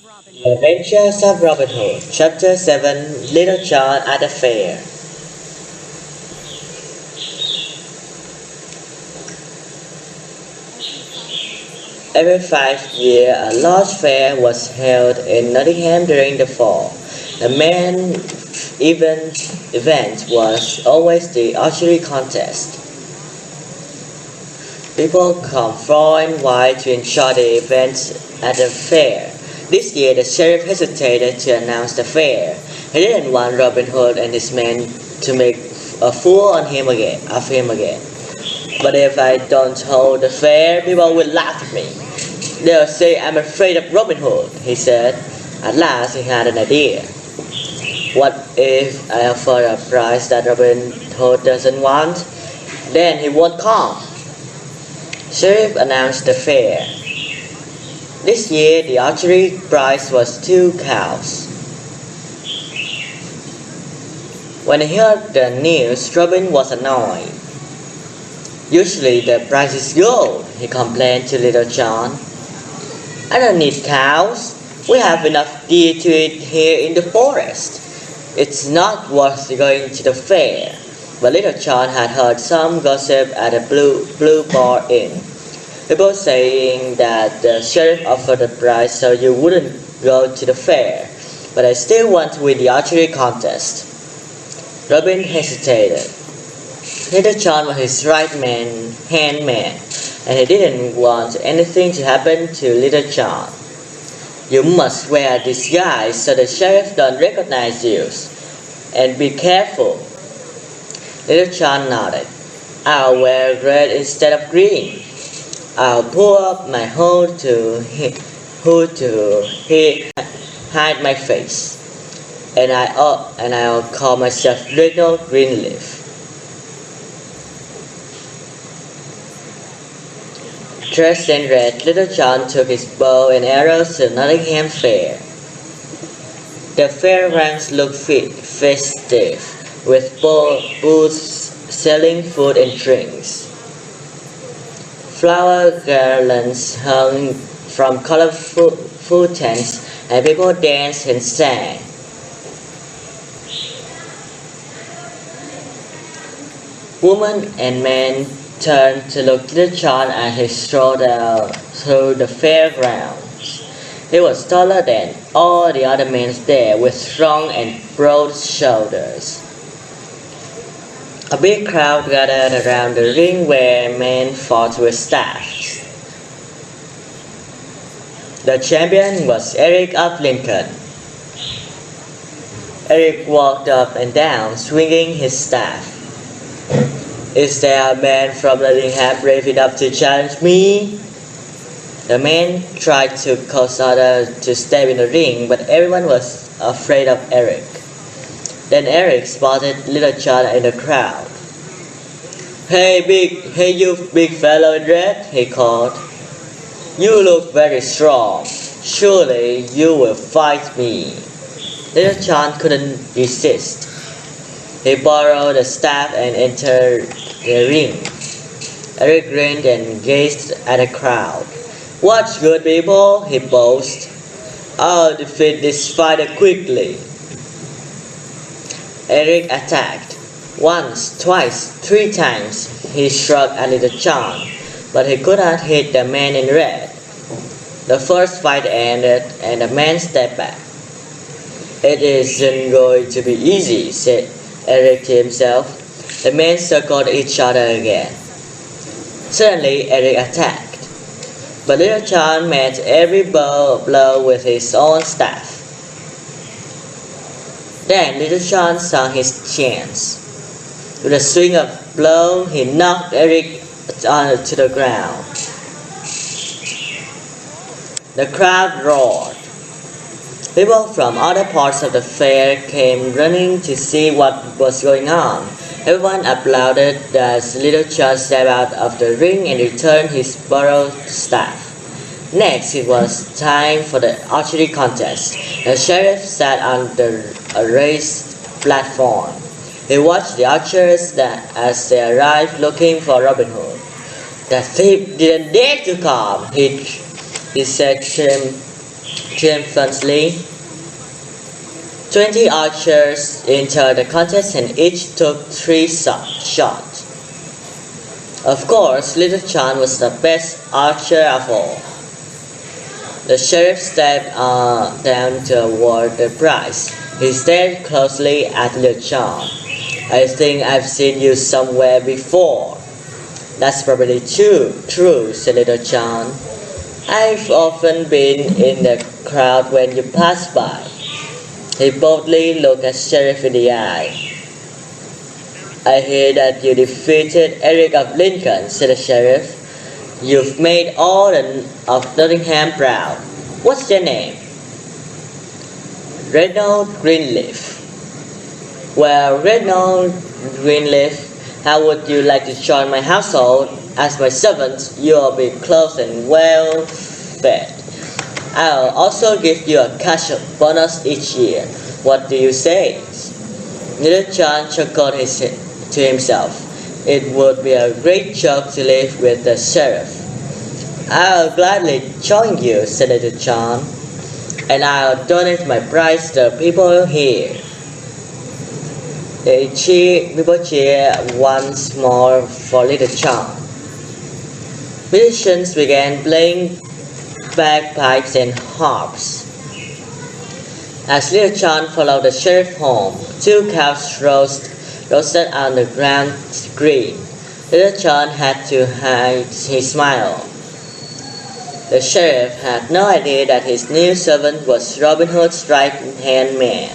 The Adventures of Robin Hood, Chapter 7, Little John at the Fair. Every 5 years, a large fair was held in Nottingham during the fall. The main event was always the archery contest. People come far and wide to enjoy the event at the fair. This year, the sheriff hesitated to announce the fair. He didn't want Robin Hood and his men to make a fool of him again. But if I don't hold the fair, people will laugh at me. They'll say I'm afraid of Robin Hood, he said. At last, he had an idea. What if I offer a prize that Robin Hood doesn't want? Then he won't come. Sheriff announced the fair. This year, the archery prize was 2 cows. When he heard the news, Robin was annoyed. Usually the price is gold, he complained to Little John. I don't need cows. We have enough deer to eat here in the forest. It's not worth going to the fair. But Little John had heard some gossip at the Blue Bar Inn. People saying that the sheriff offered a prize so you wouldn't go to the fair. But I still want to win the archery contest. Robin hesitated. Little John was his hand man, and he didn't want anything to happen to Little John. You must wear a disguise so the sheriff don't recognize you. And be careful. Little John nodded. I'll wear red instead of green. I'll pull up my hood to hide my face. And I'll call myself Reginald Greenleaf. Dressed in red, Little John took his bow and arrows to Nottingham Fair. The fair grounds looked festive, with booths selling food and drinks. Flower garlands hung from colorful tents, and people danced and sang. Women and men turned to look at Little John as he strolled out through the fairgrounds. He was taller than all the other men there, with strong and broad shoulders. A big crowd gathered around the ring where men fought with staffs. The champion was Eric of Lincoln. Eric walked up and down, swinging his staff. Is there a man from Nottingham brave enough to challenge me? The men tried to cause others to step in the ring, but everyone was afraid of Eric. Then Eric spotted Little John in the crowd. Hey you big fellow in red, he called. You look very strong. Surely you will fight me. Little John couldn't resist. He borrowed a staff and entered the ring. Eric grinned and gazed at the crowd. Watch, good people, he boasted. I'll defeat this fighter quickly. Eric attacked. Once, twice, 3 times. He shrugged at Little John, but he could not hit the man in red. The first fight ended, and the man stepped back. It isn't going to be easy, said Eric to himself. The men circled each other again. Suddenly, Eric attacked, but Little John met every blow with his own staff. Then Little John saw his chance. With a swing of blow, he knocked Eric to the ground. The crowd roared. People from other parts of the fair came running to see what was going on. Everyone applauded as Little John stepped out of the ring and returned his borrowed staff. Next, it was time for the archery contest. The sheriff sat on a raised platform. He watched the archers as they arrived looking for Robin Hood. The thief didn't dare to come, he said triumphantly. 20 archers entered the contest and each took 3 shots. Of course, Little John was the best archer of all. The sheriff stepped down to award the prize. He stared closely at Little John. "I think I've seen you somewhere before." "That's probably true," said Little John. "I've often been in the crowd when you pass by." He boldly looked at Sheriff in the eye. "I hear that you defeated Eric of Lincoln," said the sheriff. "You've made all of Nottingham proud. What's your name?" "Reginald Greenleaf." "Well, Reginald Greenleaf, how would you like to join my household? As my servant, you'll be clothed and well fed. I'll also give you a cash bonus each year. What do you say?" Little John chuckled to himself. It would be a great job to live with the sheriff. "I'll gladly join you," said Little John, "and I'll donate my prize to the people here." People cheer once more for Little John. Musicians began playing bagpipes and harps. As Little John followed the sheriff home, 2 cows roasted on the ground green. Little John had to hide his smile. The sheriff had no idea that his new servant was Robin Hood's right-hand man.